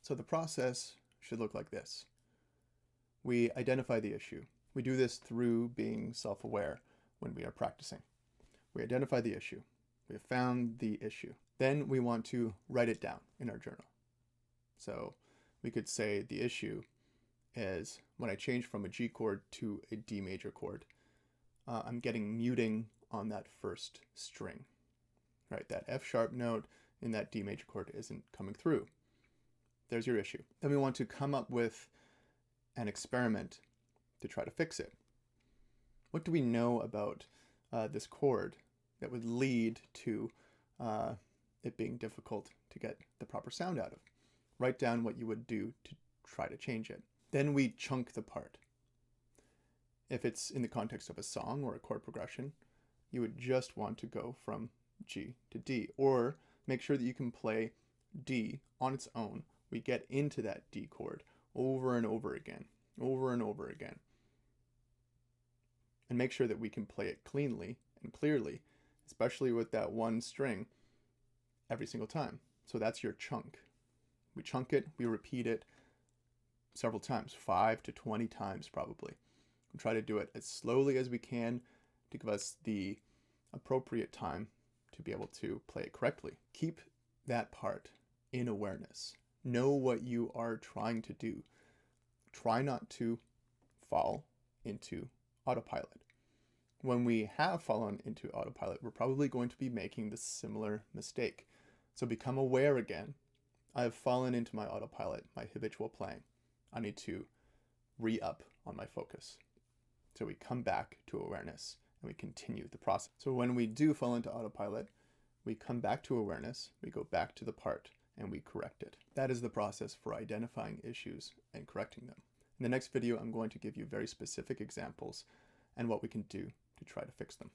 So the process should look like this. We identify the issue. We do this through being self-aware when we are practicing. We identify the issue. We have found the issue. Then we want to write it down in our journal. So we could say the issue is when I change from a G chord to a D major chord, I'm getting muting on that first string, right? That F sharp note in that D major chord isn't coming through. There's your issue. Then we want to come up with an experiment to try to fix it. What do we know about this chord that would lead to it being difficult to get the proper sound out of? Write down what you would do to try to change it. Then we chunk the part. If it's in the context of a song or a chord progression, you would just want to go from G to D, or make sure that you can play D on its own. We get into that D chord over and over again, and make sure that we can play it cleanly and clearly, especially with that one string, every single time. So that's your chunk. We chunk it, we repeat it several times, 5 to 20 times probably. We try to do it as slowly as we can to give us the appropriate time to be able to play it correctly. Keep that part in awareness. Know what you are trying to do. Try not to fall into autopilot. When we have fallen into autopilot, we're probably going to be making the similar mistake. So become aware again. I have fallen into my autopilot, my habitual playing. I need to re-up on my focus. So we come back to awareness and we continue the process. So when we do fall into autopilot, we come back to awareness, we go back to the part, and we correct it. That is the process for identifying issues and correcting them. In the next video, I'm going to give you very specific examples and what we can do to try to fix them.